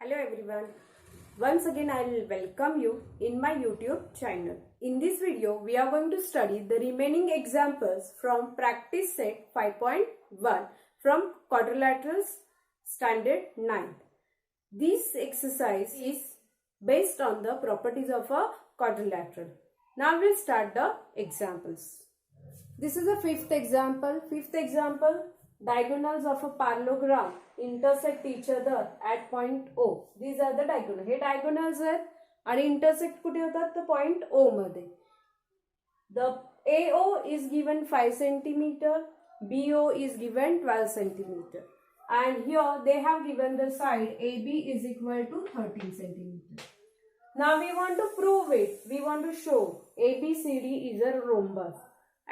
Hello everyone. Once again I will welcome you in my YouTube channel. In this video we are going to study the remaining examples from practice set 5.1 from quadrilaterals standard 9. This exercise is based on the properties of a quadrilateral. Now we'll start the examples. This is the fifth example. Diagonals of a parallelogram intersect each other at point O. These are the diagonals. Hey diagonals आहेत आणि intersect कुठे होतात तर point O मध्ये. The AO is given 5 cm, BO is given 12 cm, and here they have given the side AB is equal to 13 cm. Now we want to prove it. We want to show ABCD is a rhombus.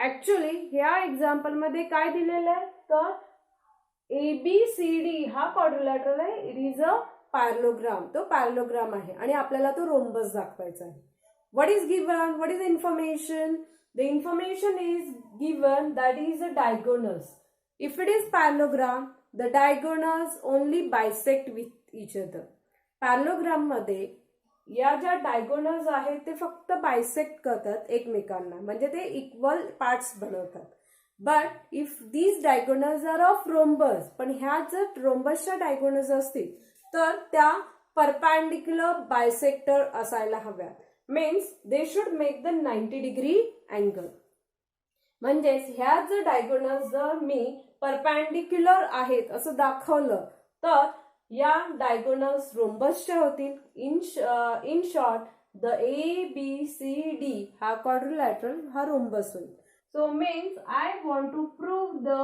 Actually ह्या example मध्ये काय दिलेलं आहे तर ABCD हा quadrilateral आहे. It is a parallelogram. तो parallelogram आहे आणि आपल्याला तो रोम्बस दाखवायचा आहे. What is given? What is information? The information is given that is a diagonals. If it is parallelogram the diagonals only bisect with each other. Parallelogram मध्ये या ज्या डायगोनल्स आहेत ते फक्त बायसेक्ट करतात एकमेकांना, म्हणजे ते इक्वल पार्ट्स बनवतात. But if these diagonals are of rhombus, पण ह्या जर रोम्बसच्या डायगोनल्स असतील तर त्या परपॅन्डिक्युलर बायसेक्टर असायला हव्यात. Means they should make the 90 degree angle. म्हणजेच ह्या जर डायगोनल्स जर मी परपॅन्डिक्युलर आहेत असं दाखवलं तर या डायगोनल्स रोम्बसच्या होतील. इन शॉर्ट द ABCD हा क्वाड्रिलॅटरल हा रोम्बस होईल. So means I want to prove the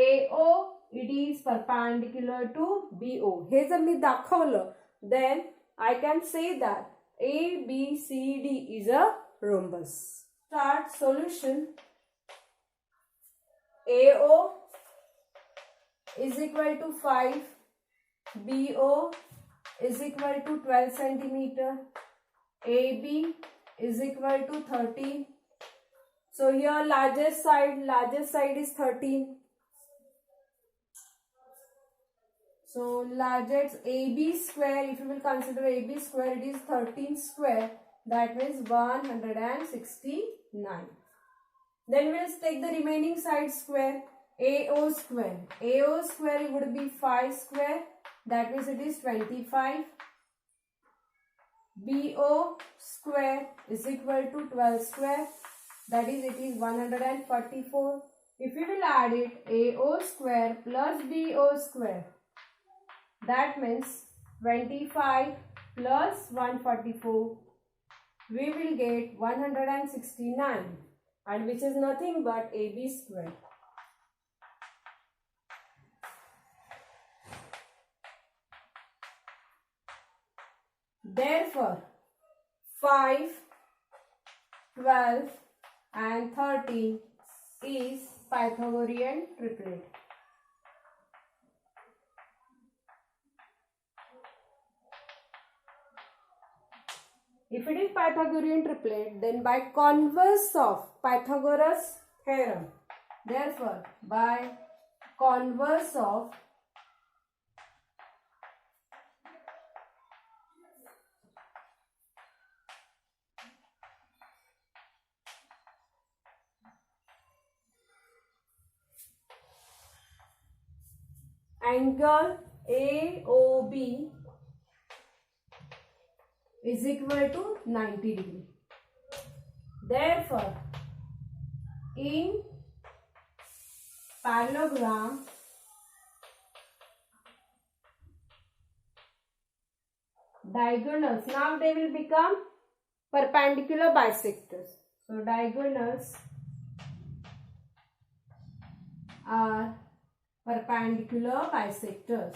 AO it is perpendicular to BO. हे जर मी दाखवलं then I can say that ABCD is a rhombus. Start solution. AO is equal to 5. BO is equal to 12 centimeter. AB is equal to 13. So here largest side is 13. So largest AB square, if you will consider AB square, it is 13 square. That means 169. Then we will take the remaining side square. AO square. AO square would be 5 square. That means it is 25. BO square is equal to 12 square. That is, it is 144. If you will add it, AO square plus BO square, that means 25 plus 144, we will get 169, and which is nothing but AB square. Therefore, 5, 12 and 13 is Pythagorean triplet. If it is Pythagorean triplet, then by converse of Pythagoras theorem, therefore by converse of angle AOB is equal to 90 degree. Therefore, in parallelogram, diagonals, now they will become perpendicular bisectors. So diagonals are perpendicular bisectors.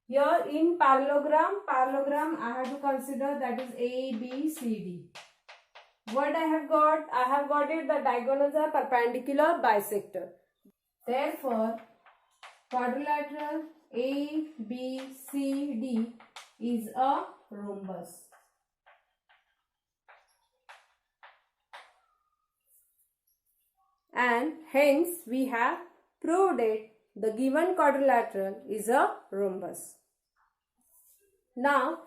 Here in parallelogram I have to consider that is ABCD. What I have got? I have got it the diagonals are perpendicular bisector. Therefore, quadrilateral ABCD is a rhombus. and hence we have proved it. The given quadrilateral is a rhombus. Now,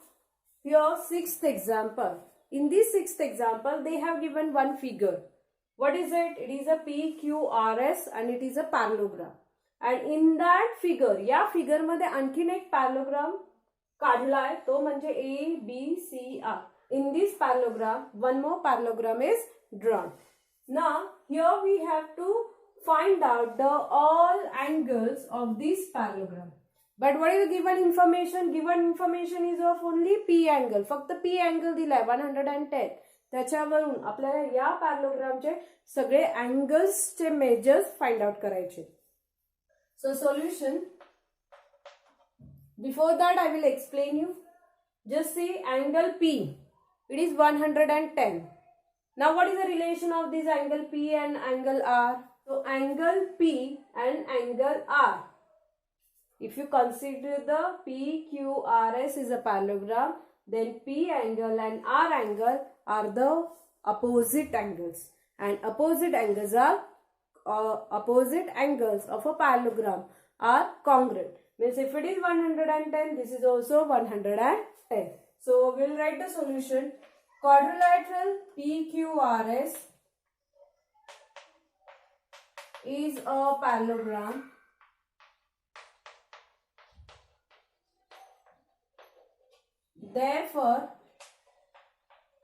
here sixth example. In this sixth example, they have given one figure. What is it? It is a PQRS and it is a parallelogram. And in that figure, या figure मध्ये आणखीन एक parallelogram काढलाय तो म्हणजे ABCR. In this parallelogram, one more parallelogram is drawn. Now, here we have to find out the all angles of this parallelogram. But what is the given information? Given information is of only P angle. फक्त P angle दिलाय 110. त्याच्यावरून आपल्याला या पॅरलोग्रामचे सगळे अँगल्सचे measures find out करायचे. So solution. Before that I will explain you. Just see angle P. It is 110. Now what is the relation of this angle P and angle R? So angle P and angle R. If you consider the PQRS is a parallelogram, then P angle and R angle are the opposite angles. And opposite angles are opposite angles of a parallelogram are congruent. Means if it is 110, this is also 110. So we'll write the solution. Quadrilateral PQRS is a parallelogram therefore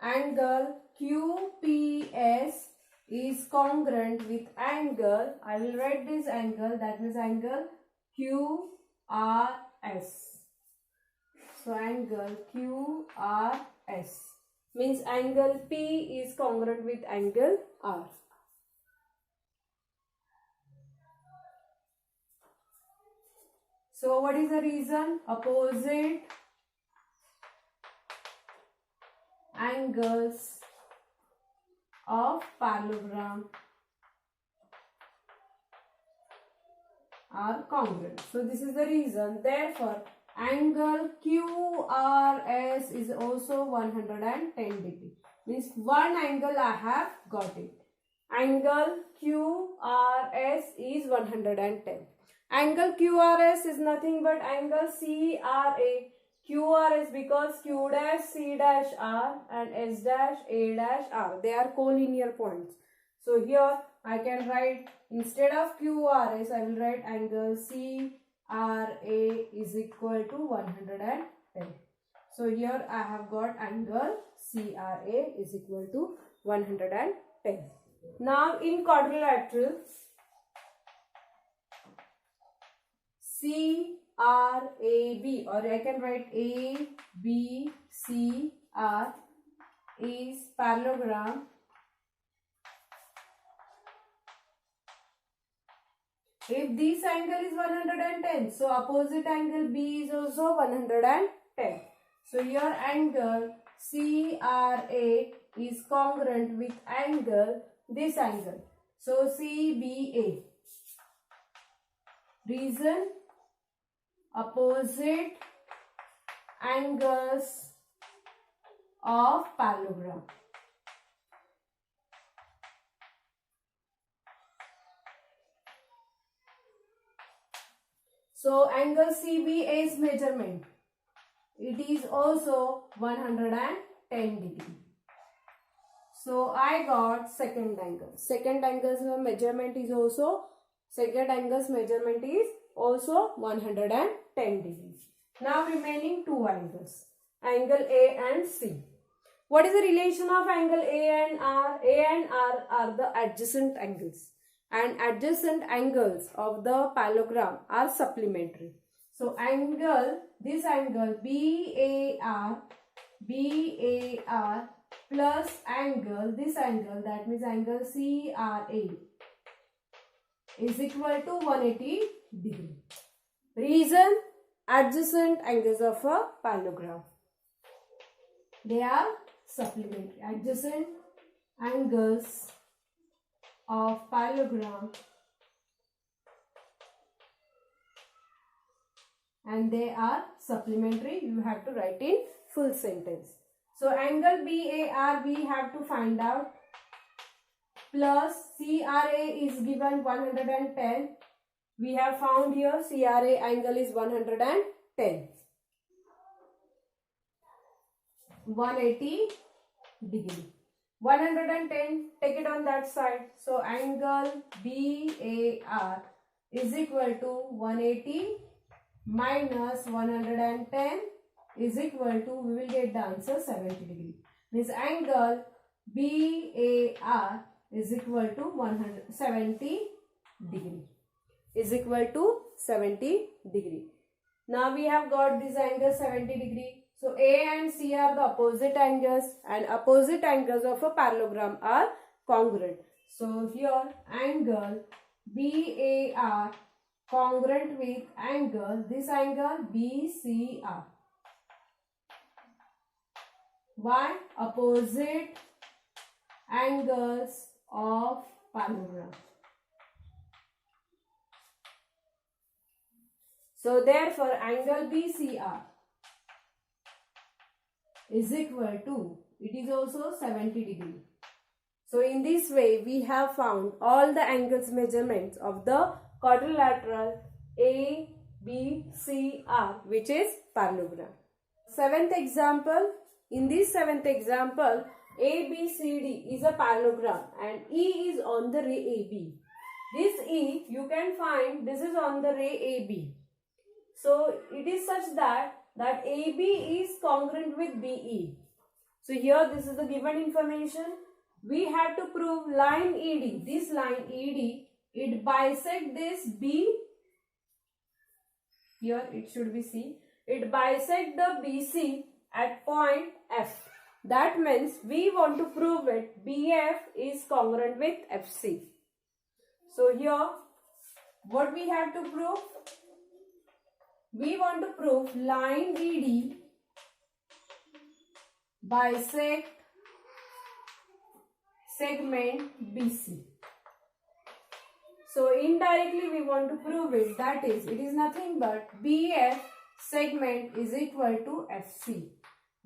angle QPS is congruent with angle, I will write this angle, that means angle QRS. So angle QRS means angle P is congruent with angle R. So what is the reason? Opposite angles of parallelogram are congruent. So this is the reason. Therefore, angle QRS is also 110 degree. Means one angle I have got it. Angle QRS is 110. Angle QRS is nothing but angle CRA. QRS because Q dash C dash R and S dash A dash R. They are collinear points. So here I can write instead of QRS I will write angle CRA is equal to 110. So here I have got angle CRA is equal to 110. Now in quadrilateral CRAB or I can write ABCR is parallelogram if this angle is 110, so opposite angle B is also 110. So your angle CRA is congruent with angle this angle. So CBA. Reason opposite angles of parallelogram. So angle CBA's measurement, it is also 110 degree. So I got second angle. Second angle's measurement is also 110 degree. Now remaining two angles, angle A and C. What is the relation of angle A and R? A and R are the adjacent angles, and adjacent angles of the parallelogram are supplementary. So this angle BAR plus this angle that means angle CRA is equal to 180 degree. Reason adjacent angles of a parallelogram. They are supplementary. Adjacent angles of parallelogram and they are supplementary. You have to write in full sentence. So angle BAR we have to find out. plus CRA is given 110. We have found here CRA angle is 110. 180 degree. 110, take it on that side. So angle BAR is equal to 180 minus 110 is equal to, we will get the answer 70 degree. This angle BAR is equal to 170 degree. Is equal to 70 degree. Now we have got this angle 70 degree. So A and C are the opposite angles, and opposite angles of a parallelogram are congruent. So here angle BAR congruent with angle, this angle BCR. Why? Opposite angles of parallelogram. So therefore angle BCR is equal to, it is also 70 degree. So in this way we have found all the angles measurements of the quadrilateral ABCR, which is parallelogram. Seventh example. In this seventh example, ABCD is a parallelogram and E is on the ray AB. This E you can find, this is on the ray AB. So it is such that AB is congruent with BE. So here this is the given information. We have to prove line ED. This line ED, it bisect this B. Here it should be C. It bisect the BC at point F. That means we want to prove it BF is congruent with FC. So here what we have to prove? We want to prove line ED bisect segment BC. So indirectly we want to prove it, that is, it is nothing but BF segment is equal to FC.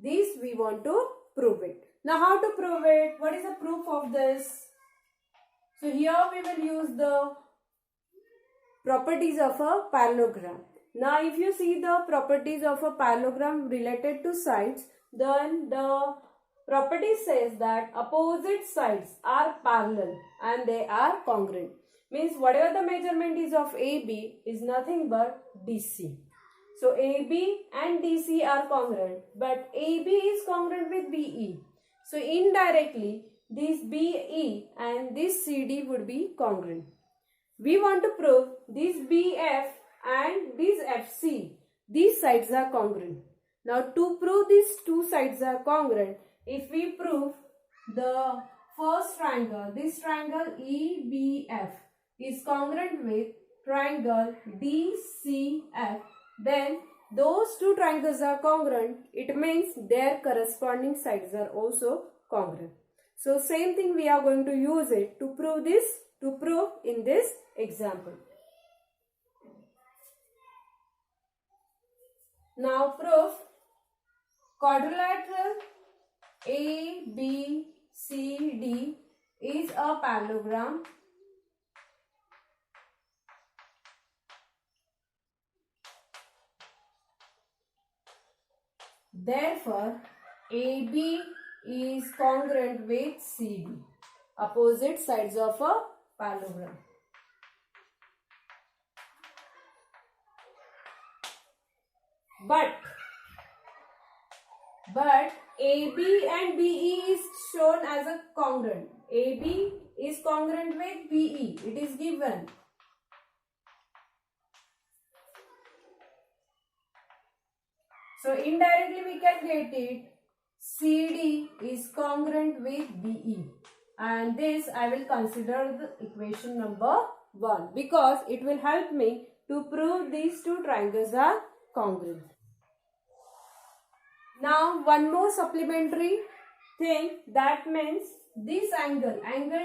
This we want to prove it. Now how to prove it? What is the proof of this? So here we will use the properties of a parallelogram. Now if you see the properties of a parallelogram related to sides, then the property says that opposite sides are parallel and they are congruent. Means whatever the measurement is of AB is nothing but DC. So AB and DC are congruent, but AB is congruent with BE. So indirectly this BE and this CD would be congruent. We want to prove this BF and this FC, these sides are congruent. Now to prove these two sides are congruent, if we prove the first triangle, this triangle EBF is congruent with triangle DCF, then those two triangles are congruent. It means their corresponding sides are also congruent. So same thing we are going to use it to prove this, in this example. Now proof quadrilateral ABCD is a parallelogram therefore AB is congruent with CD, opposite sides of a parallelogram. But AB and BE is shown as a congruent. AB is congruent with BE. It is given. So indirectly we can get it. CD is congruent with BE. And this I will consider the equation number 1 because it will help me to prove these two triangles are congruent. Now one more supplementary thing, that means this angle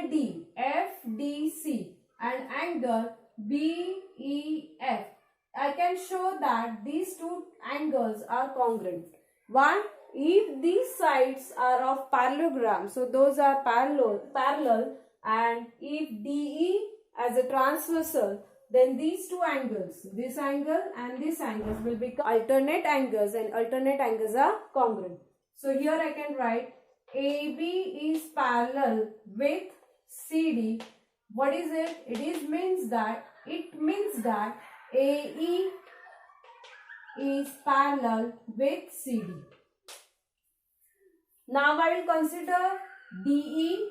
D, FDC and angle BEF, I can show that these two angles are congruent. Why? If these sides are of parallelogram, so those are parallel, and if DE as a transversal, then these two angles, this angle and this angle, will become alternate angles, and alternate angles are congruent. So here I can write AB is parallel with CD. What is it? It means that AE is parallel with CD. Now I will consider DE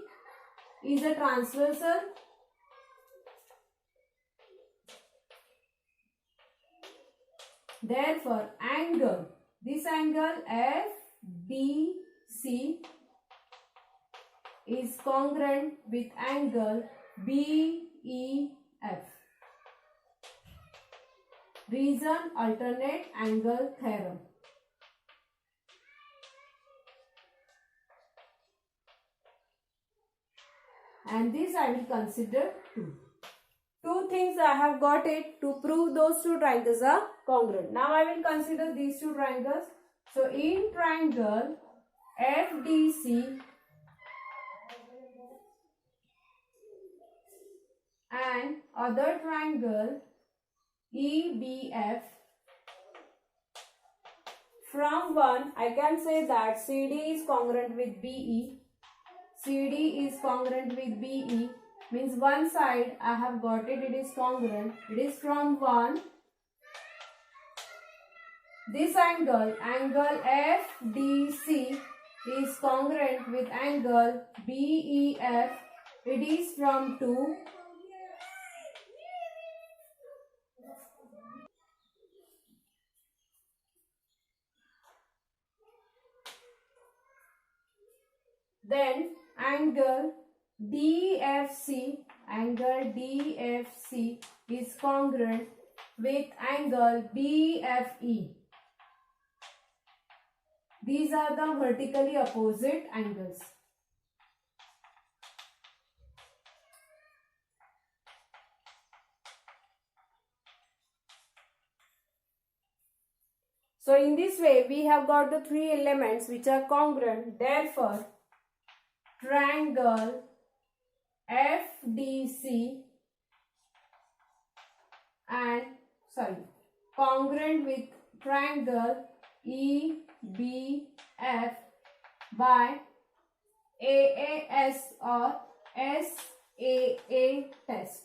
is a transversal. Therefore, this angle FDC is congruent with angle BEF. Reason, alternate angle theorem. And this I will consider 2. Two things I have got it to prove those two triangles are congruent. Now I will consider these two triangles. So in triangle FDC and other triangle EBF, from one I can say that CD is congruent with BE. CD is congruent with BE, means one side I have got it, it is congruent. It is from one. This angle FDC is congruent with angle BEF. It is from 2. Then angle DFC is congruent with angle BFE. These are the vertically opposite angles. So in this way we have got the three elements which are congruent. Therefore, triangle FDC congruent with triangle EBF by AAS or SAA test.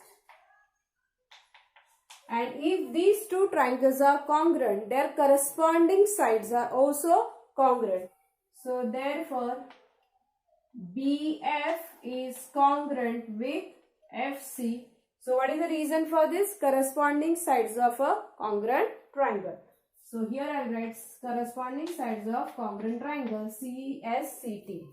And if these two triangles are congruent, their corresponding sides are also congruent. So therefore, BF is congruent with FC. So what is the reason for this? Corresponding sides of a congruent triangle. So here I write corresponding sides of congruent triangle CSCT.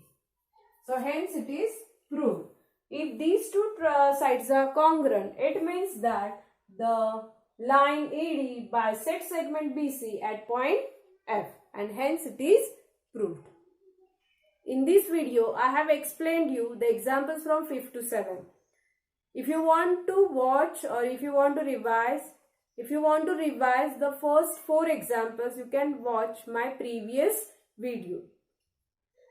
So hence it is proved. If these two sides are congruent, it means that the line AD bisects segment BC at point F, and hence it is proved. In this video, I have explained you the examples from 5th to 7th. If you want to watch or if you want to revise the first 4 examples, you can watch my previous video.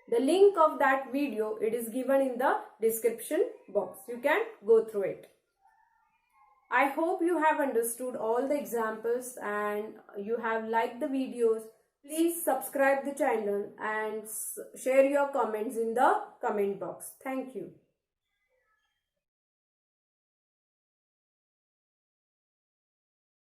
The link of that video, it is given in the description box. You can go through it. I hope you have understood all the examples and you have liked the videos. Please subscribe the channel and share your comments in the comment box. Thank you.